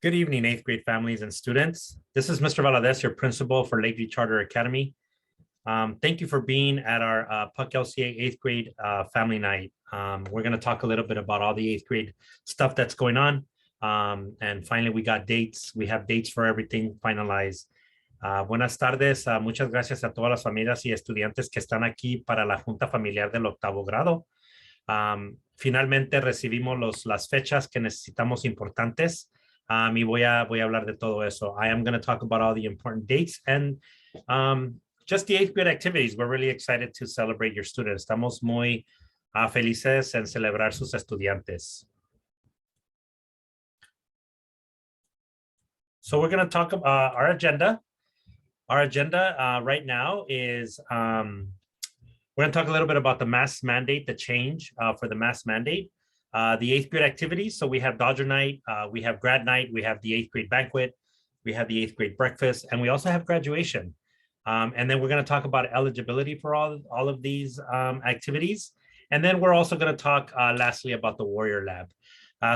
Good evening, 8th grade families and students. This is Mr. Valadez, your principal for Lakeview Charter Academy. Thank you for being at our PUCLCA 8th grade family night. We're going to talk a little bit about all the 8th grade stuff that's going on. And finally, we got dates. We have dates for everything finalized. Buenas tardes. Muchas gracias a todas las familias y estudiantes que están aquí para la Junta Familiar del octavo grado. Finalmente recibimos las fechas que necesitamos importantes. Y voy a hablar de todo eso. I am going to talk about all the important dates and just the 8th grade activities. We're really excited to celebrate your students. Estamos muy felices en celebrar sus estudiantes. So we're going to talk about our agenda. Our agenda right now is we're going to talk a little bit about the mask mandate, the change for the mask mandate. The 8th grade activities. So we have Dodger night, we have grad night, we have the 8th grade banquet, we have the 8th grade breakfast, and we also have graduation. And then we're going to talk about eligibility for all of these activities. And then we're also going to talk lastly about the Warrior Lab.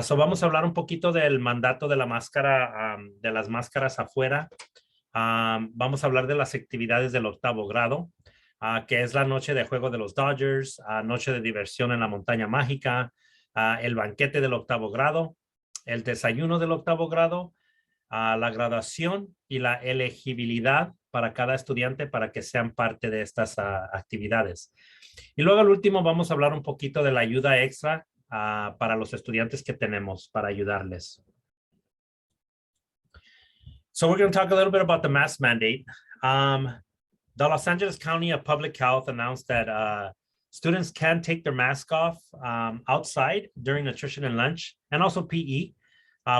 So vamos a hablar un poquito del mandato de la máscara, de las máscaras afuera. Vamos a hablar de las actividades del octavo grado, que es la noche de juego de los Dodgers, noche de diversión en la montaña mágica, el banquete del octavo grado, el desayuno del octavo grado, la graduación y la elegibilidad para cada estudiante para que sean parte de estas actividades. Y luego al último vamos a hablar un poquito de la ayuda extra para los estudiantes que tenemos para ayudarles. So we're going to talk a little bit about the mask mandate. The Los Angeles County of Public Health announced that students can take their mask off outside during nutrition and lunch, and also PE.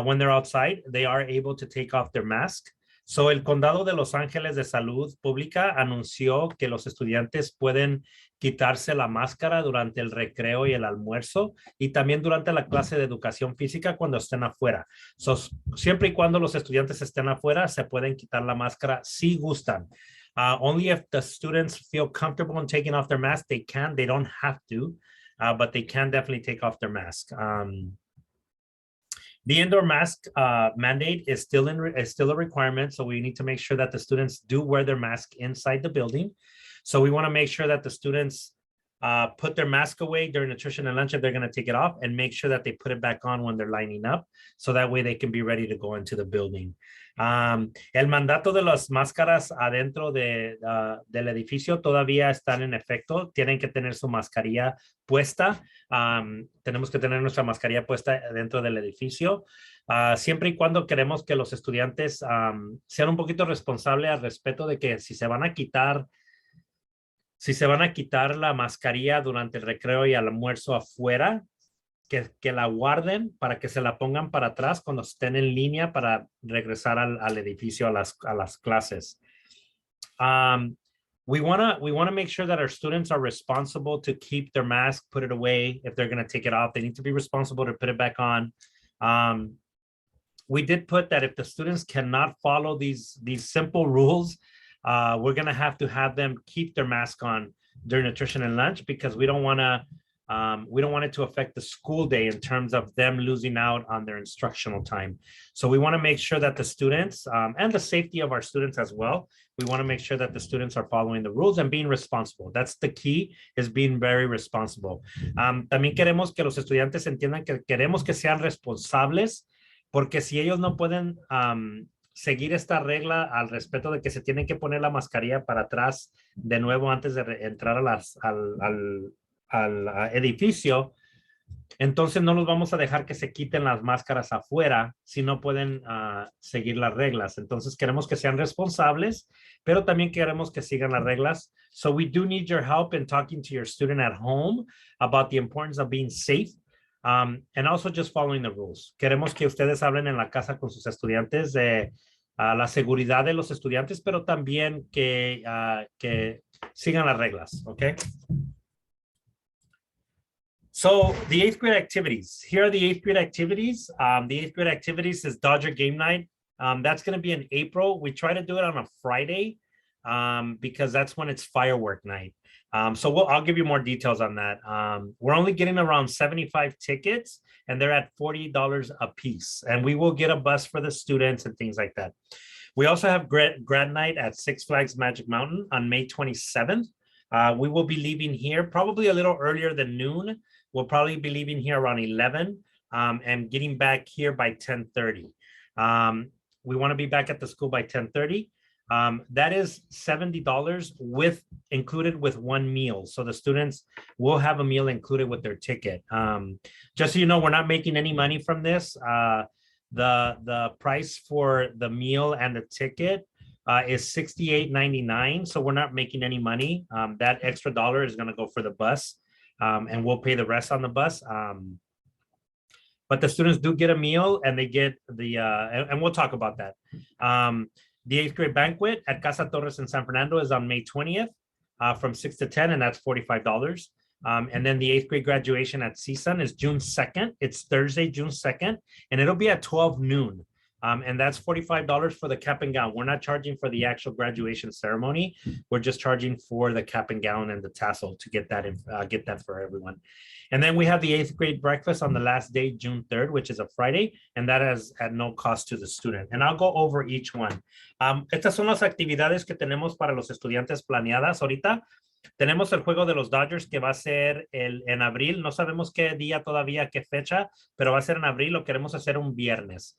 When they're outside, they are able to take off their mask. So el Condado de Los Ángeles de Salud Pública anunció que los estudiantes pueden quitarse la máscara durante el recreo y el almuerzo y también durante la clase de educación física cuando estén afuera. So, siempre y cuando los estudiantes estén afuera, se pueden quitar la máscara si gustan. Only if the students feel comfortable in taking off their mask, they can. They don't have to, but they can definitely take off their mask. The indoor mask mandate is still a requirement, so we need to make sure that the students do wear their mask inside the building. So we want to make sure that the students put their mask away during nutrition and lunch if they're going to take it off, and make sure that they put it back on when they're lining up, so that way they can be ready to go into the building. El mandato de las máscaras adentro del edificio todavía están en efecto. Tienen que tener su mascarilla puesta. Tenemos que tener nuestra mascarilla puesta dentro del edificio. Siempre y cuando queremos que los estudiantes sean un poquito responsables al respecto de que si se van a quitar la mascarilla durante el recreo y el almuerzo afuera, que la guarden para que se la pongan para atrás cuando estén en línea para regresar al edificio, a las clases. We want to make sure that our students are responsible to keep their mask, put it away. If they're going to take it off, they need to be responsible to put it back on. We did put that if the students cannot follow these simple rules, we're going to have them keep their mask on during nutrition and lunch, because we don't want it to affect the school day in terms of them losing out on their instructional time. So we want to make sure that the students and the safety of our students as well, we want to make sure that the students are following the rules and being responsible. That's the key, is being very responsible. También queremos que los estudiantes entiendan que queremos que sean responsables, porque si ellos no pueden seguir esta regla al respecto de que se tienen que poner la mascarilla para atrás de nuevo antes de entrar al edificio, entonces no los vamos a dejar que se quiten las máscaras afuera si no pueden seguir las reglas. Entonces queremos que sean responsables, pero también queremos que sigan las reglas. So we do need your help in talking to your student at home about the importance of being safe. And also just following the rules. Queremos que ustedes hablen en la casa con sus estudiantes de la seguridad de los estudiantes, pero también que sigan las reglas, okay? So the 8th grade activities. Here are the 8th grade activities. The 8th grade activities is Dodger game night. That's going to be in April. We try to do it on a Friday. because that's when it's firework night. So I'll give you more details on that. We're only getting around 75 tickets, and they're at $40 a piece. And we will get a bus for the students and things like that. We also have grad night at Six Flags Magic Mountain on May 27th. We will be leaving here probably a little earlier than noon. We'll probably be leaving here around 11 and getting back here by 10:30. We want to be back at the school by 10:30. That is $70 included with one meal. So the students will have a meal included with their ticket. Just so you know, we're not making any money from this. The price for the meal and the ticket is $68.99. So we're not making any money. That extra dollar is going to go for the bus, and we'll pay the rest on the bus. But the students do get a meal, and they get the, and we'll talk about that. The 8th grade banquet at Casa Torres in San Fernando is on May 20th from 6 to 10, and that's $45. And then the 8th grade graduation at CSUN is June 2nd. It's Thursday, June 2nd, and it'll be at 12 noon. And that's $45 for the cap and gown. We're not charging for the actual graduation ceremony. We're just charging for the cap and gown and the tassel to get that for everyone. And then we have the 8th grade breakfast on the last day, June 3rd, which is a Friday, and that is at no cost to the student. And I'll go over each one. Estas son las actividades que tenemos para los estudiantes planeadas ahorita. Tenemos el juego de los Dodgers que va a ser en abril. No sabemos qué día todavía, qué fecha, pero va a ser en abril. Lo queremos hacer un viernes.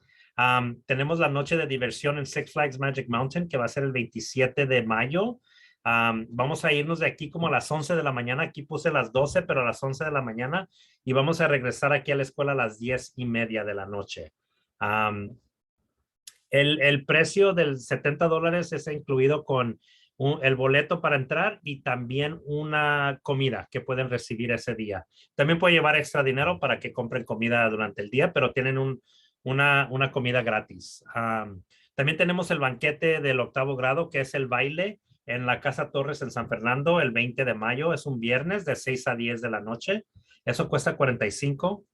Tenemos la noche de diversión en Six Flags Magic Mountain, que va a ser el 27 de mayo. Vamos a irnos de aquí como a las 11 de la mañana. Aquí puse las 12, pero a las 11 de la mañana. Y vamos a regresar aquí a la escuela a las 10:30 de la noche. El precio del $70 es incluido con el boleto para entrar y también una comida que pueden recibir ese día. También puede llevar extra dinero para que compren comida durante el día, pero tienen una comida gratis. También tenemos el banquete del 8º grado, que es el baile en la Casa Torres en San Fernando el 20 de mayo. Es un viernes de 6 a 10 de la noche. Eso cuesta $45.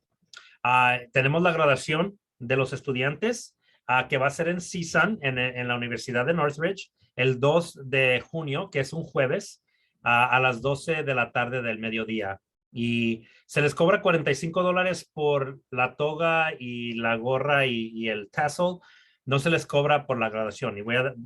Tenemos la graduación de los estudiantes que va a ser en CSUN, en la Universidad de Northridge, el 2 de junio, que es un jueves, a las 12 de la tarde del mediodía. Y se les cobra $45 por la toga y la gorra y el tassel. No se les cobra por la graduación. Y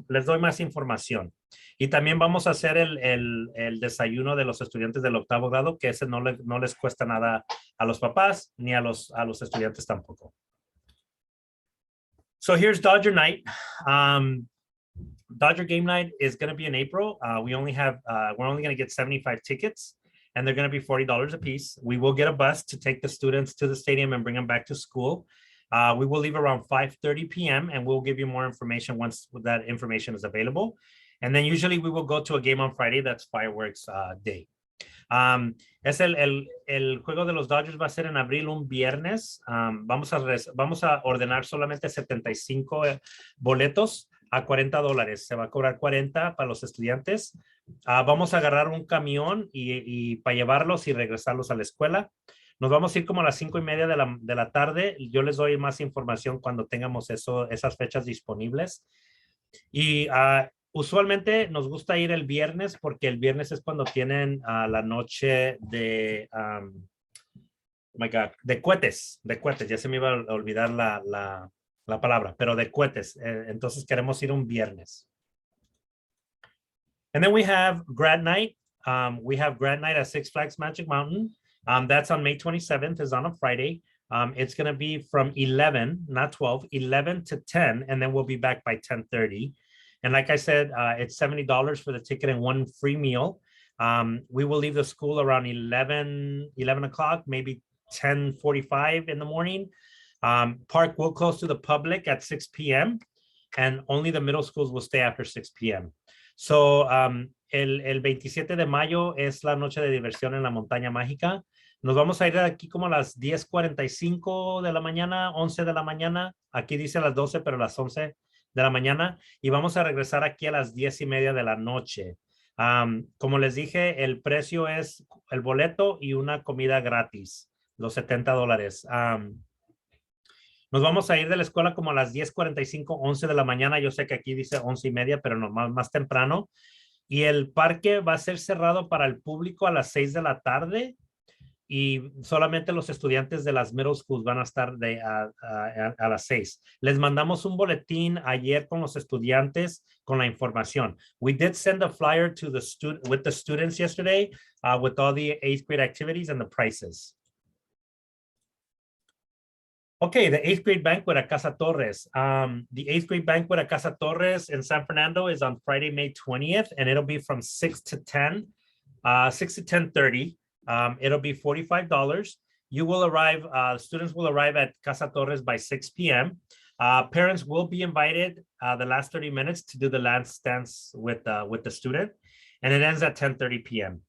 les doy más información. Y también vamos a hacer el desayuno de los estudiantes del 8º grado, que ese no les cuesta nada a los papás ni a los estudiantes tampoco. So here's Dodger night. Dodger game night is going to be in April. We're only going to get 75 tickets, and they're going to be $40 a piece. We will get a bus to take the students to the stadium and bring them back to school. We will leave around 5:30 p.m. and we'll give you more information once that information is available. And then usually we will go to a game on Friday. That's fireworks day. Es el juego de los Dodgers va a ser en abril, un viernes. Vamos a ordenar solamente 75 boletos a $40. Se va a cobrar 40 para los estudiantes. Vamos a agarrar un camión y para llevarlos y regresarlos a la escuela. Nos vamos a ir como a las 5:30 de la tarde. Yo les doy más información cuando tengamos esas fechas disponibles. Y usualmente nos gusta ir el viernes porque el viernes es cuando tienen la noche de, oh my God, de cohetes. Ya se me iba a olvidar la palabra, pero de cohetes. Entonces queremos ir un viernes. And then we have grad night. We have grad night at Six Flags Magic Mountain. That's on May 27th, is on a Friday. It's going to be from 11, not 12, 11 to 10, and then we'll be back by 10:30. And like I said, it's $70 for the ticket and one free meal. We will leave the school around 11 o'clock, maybe 10:45 in the morning. Park will close to the public at 6 p.m. and only the middle schools will stay after 6 p.m. So el 27 de mayo es la noche de diversión en la Montaña Mágica. Nos vamos a ir de aquí como a las 10:45 de la mañana, 11 de la mañana. Aquí dice a las 12, pero a las 11 de la mañana. Y vamos a regresar aquí a las 10:30 de la noche. Como les dije, el precio es el boleto y una comida gratis, los $70. Nos vamos a ir de la escuela como a las 10:45, 11 de la mañana. Yo sé que aquí dice 11:30, pero no, más temprano. Y el parque va a ser cerrado para el público a las 6 de la tarde y solamente los estudiantes de las middle schools van a estar a las 6. Les mandamos un boletín ayer con los estudiantes con la información. We did send a flyer to the with the students yesterday with all the 8th grade activities and the prices. Okay, the 8th grade banquet at Casa Torres. The 8th grade banquet at Casa Torres in San Fernando is on Friday, May 20th, and it'll be from 6 to 10, 6 to 10:30. It'll be $45. You will arrive, students will arrive at Casa Torres by 6 p.m. Parents will be invited the last 30 minutes to do the last dance with the student, and it ends at 10:30 p.m.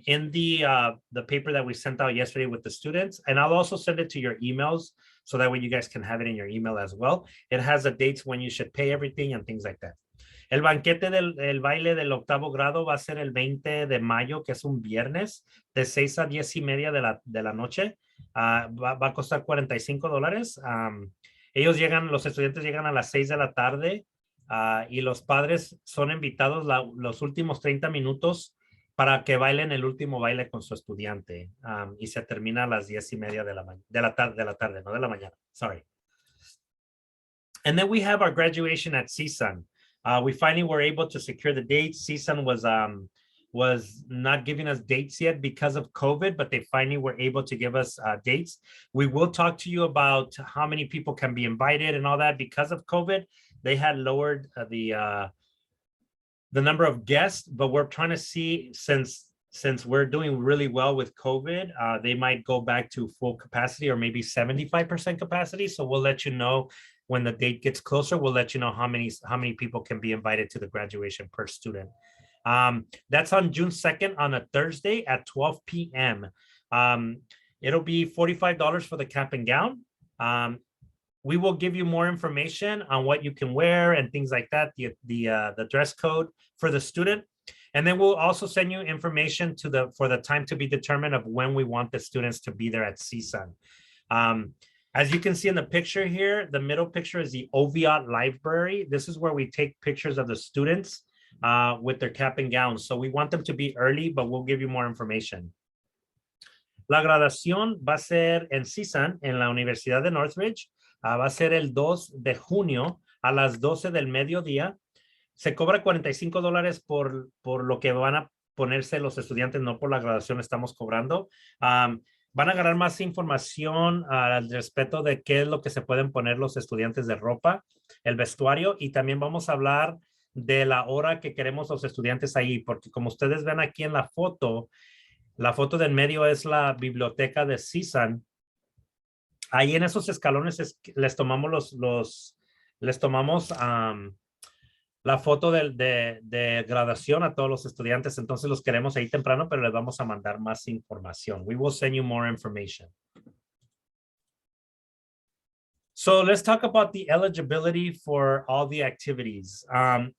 In the paper that we sent out yesterday with the students, and I'll also send it to your emails so that way you guys can have it in your email as well. It has the dates when you should pay everything and things like that. El banquete del baile del octavo grado va a ser el 20 de mayo, que es un viernes, de 6 a 10 y media de la noche. Va a costar $45. Ellos llegan, los estudiantes llegan a las 6 de la tarde y los padres son invitados los últimos 30 minutos para que bailen el último baile con su estudiante. Y se termina a las 10 y media de la tarde, no de la mañana. Sorry. And then we have our graduation at CSUN. We finally were able to secure the dates. CSUN was not giving us dates yet because of COVID, but they finally were able to give us dates. We will talk to you about how many people can be invited and all that. Because of COVID, they had lowered the number of guests, but we're trying to see, since we're doing really well with COVID, they might go back to full capacity or maybe 75% capacity. So we'll let you know when the date gets closer. We'll let you know how many people can be invited to the graduation per student. That's on June 2nd on a Thursday at 12 p.m. It'll be $45 for the cap and gown. We will give you more information on what you can wear and things like that, the dress code for the student. And then we'll also send you information for the time to be determined of when we want the students to be there at CSUN. As you can see in the picture here, the middle picture is the OVIAT library. This is where we take pictures of the students with their cap and gowns. So we want them to be early, but we'll give you more information. La graduación va a ser en CSUN, en la Universidad de Northridge. Va a ser el 2 de junio a las 12 del mediodía. Se cobra $45 por lo que van a ponerse los estudiantes, no por la graduación estamos cobrando. Van a agarrar más información al respecto de qué es lo que se pueden poner los estudiantes de ropa, el vestuario, y también vamos a hablar de la hora que queremos los estudiantes ahí, porque como ustedes ven aquí en la foto del medio es la biblioteca de CSUN. Ahí en esos escalones les tomamos la foto de graduación a todos los estudiantes. Entonces los queremos ahí temprano, pero les vamos a mandar más información. We will send you more information. So let's talk about the eligibility for all the activities.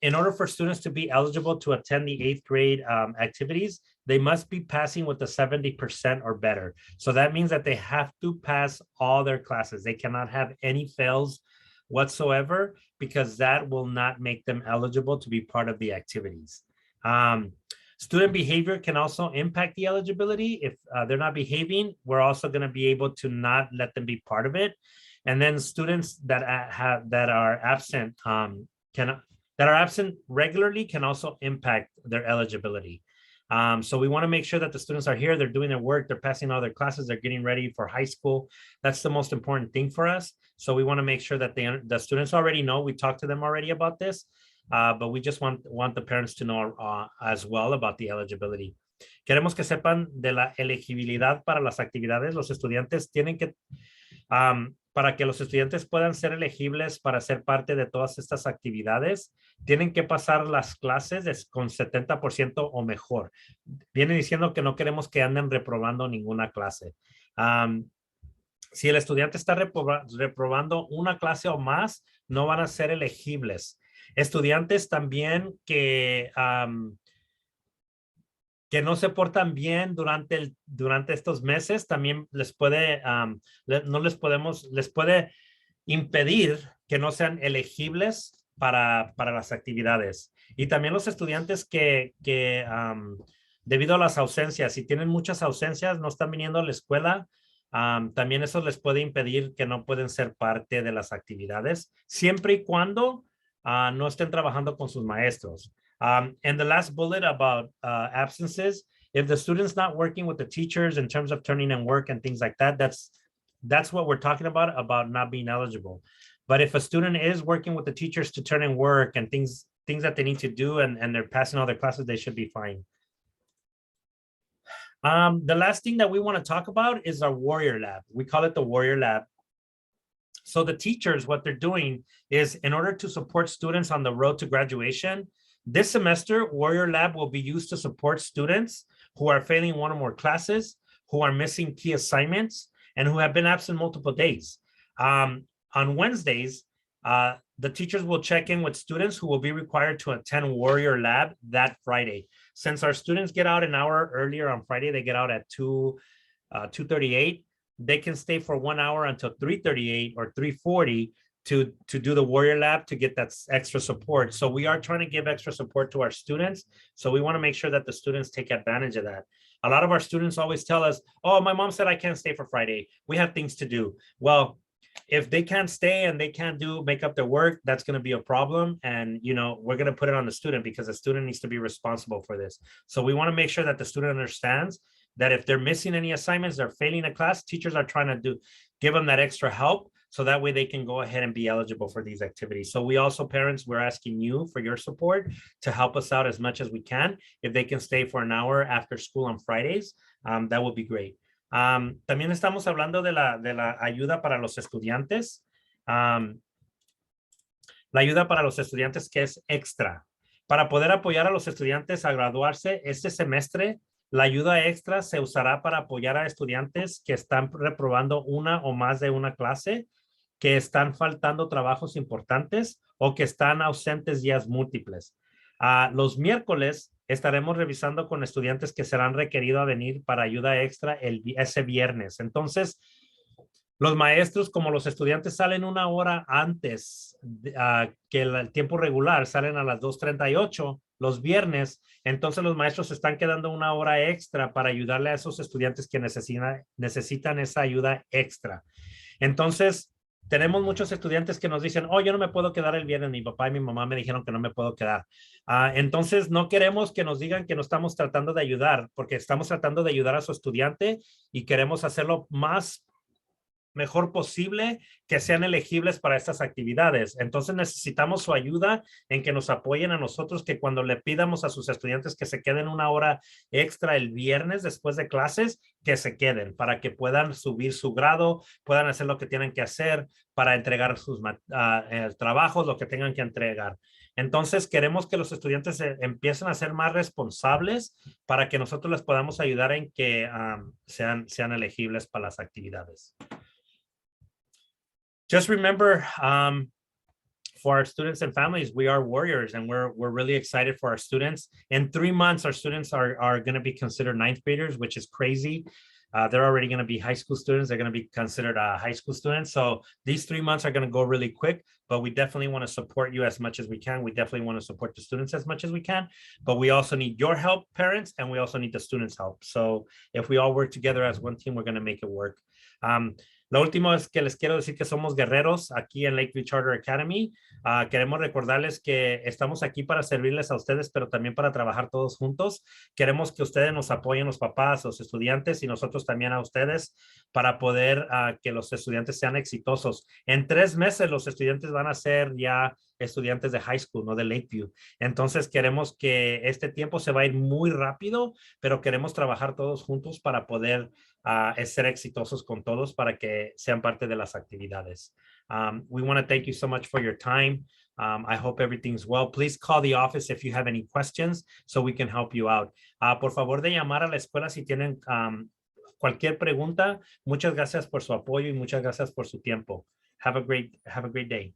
In order for students to be eligible to attend the 8th grade activities, they must be passing with a 70% or better. So that means that they have to pass all their classes. They cannot have any fails whatsoever, because that will not make them eligible to be part of the activities. Student behavior can also impact the eligibility. If they're not behaving, we're also going to be able to not let them be part of it. And then students that are absent regularly can also impact their eligibility. So we want to make sure that the students are here, they're doing their work, they're passing all their classes, they're getting ready for high school. That's the most important thing for us. So we want to make sure that the students already know, we talked to them already about this, but we just want the parents to know as well about the eligibility. Queremos que sepan de la elegibilidad para las actividades. Los estudiantes tienen que, para que los estudiantes puedan ser elegibles para ser parte de todas estas actividades, tienen que pasar las clases con 70% o mejor. Viene diciendo que no queremos que anden reprobando ninguna clase. Si el estudiante está reprobando una clase o más, no van a ser elegibles. Estudiantes también que no se portan bien durante estos meses, también les puede impedir que no sean elegibles para las actividades. Y también los estudiantes que debido a las ausencias, si tienen muchas ausencias, no están viniendo a la escuela, también eso les puede impedir que no pueden ser parte de las actividades, siempre y cuando no estén trabajando con sus maestros. And the last bullet about absences, if the student's not working with the teachers in terms of turning in work and things like that, that's what we're talking about not being eligible. But if a student is working with the teachers to turn in work and things that they need to do and they're passing all their classes, they should be fine. The last thing that we want to talk about is our Warrior Lab. We call it the Warrior Lab. So the teachers, what they're doing is in order to support students on the road to graduation, this semester, Warrior Lab will be used to support students who are failing one or more classes, who are missing key assignments, and who have been absent multiple days. On Wednesdays, the teachers will check in with students who will be required to attend Warrior Lab that Friday. Since our students get out an hour earlier on Friday, they get out at 2:38. They can stay for 1 hour until 3:38 or 3:40 to do the Warrior Lab to get that extra support. So we are trying to give extra support to our students. So we want to make sure that the students take advantage of that. A lot of our students always tell us, oh, my mom said I can't stay for Friday. We have things to do. Well, if they can't stay and they can't make up their work, that's going to be a problem. And, we're going to put it on the student because the student needs to be responsible for this. So we want to make sure that the student understands that if they're missing any assignments, they're failing a class, teachers are trying to give them that extra help. So that way they can go ahead and be eligible for these activities. So we also, parents, we're asking you for your support to help us out as much as we can. If they can stay for an hour after school on Fridays, that would be great. También estamos hablando de la ayuda para los estudiantes. La ayuda para los estudiantes que es extra. Para poder apoyar a los estudiantes a graduarse este semestre, la ayuda extra se usará para apoyar a estudiantes que están reprobando una o más de una clase, que están faltando trabajos importantes o que están ausentes días múltiples. Los miércoles estaremos revisando con estudiantes que serán requeridos a venir para ayuda extra ese viernes. Entonces, los maestros, como los estudiantes salen 1 hora antes que el tiempo regular, salen a las 2:38 los viernes, entonces los maestros están quedando 1 hora extra para ayudarle a esos estudiantes que necesitan esa ayuda extra. Entonces, tenemos muchos estudiantes que nos dicen, oh, yo no me puedo quedar el viernes, mi papá y mi mamá me dijeron que no me puedo quedar. Entonces, no queremos que nos digan que no estamos tratando de ayudar, porque estamos tratando de ayudar a su estudiante y queremos hacerlo mejor posible que sean elegibles para estas actividades. Entonces necesitamos su ayuda en que nos apoyen a nosotros, que cuando le pidamos a sus estudiantes que se queden 1 hora extra el viernes después de clases, que se queden para que puedan subir su grado, puedan hacer lo que tienen que hacer para entregar sus trabajos, lo que tengan que entregar. Entonces queremos que los estudiantes empiecen a ser más responsables para que nosotros les podamos ayudar en que sean elegibles para las actividades. Just remember, for our students and families, we are warriors, and we're really excited for our students. In 3 months, our students are going to be considered 9th graders, which is crazy. They're already going to be high school students. They're going to be considered high school students. So these 3 months are going to go really quick, but we definitely want to support you as much as we can. We definitely want to support the students as much as we can, but we also need your help, parents, and we also need the students' help. So if we all work together as one team, we're going to make it work. Lo último es que les quiero decir que somos guerreros aquí en Lakeview Charter Academy. Queremos recordarles que estamos aquí para servirles a ustedes, pero también para trabajar todos juntos. Queremos que ustedes nos apoyen, los papás, los estudiantes, y nosotros también a ustedes para poder que los estudiantes sean exitosos. En 3 meses los estudiantes van a ser ya estudiantes de high school, no de Lakeview. Entonces queremos que este tiempo se va a ir muy rápido, pero queremos trabajar todos juntos para poder ser exitosos con todos, para que sean parte de las actividades. We want to thank you so much for your time. I hope everything's well. Please call the office if you have any questions so we can help you out. Por favor de llamar a la escuela si tienen cualquier pregunta. Muchas gracias por su apoyo y muchas gracias por su tiempo. Have a great day.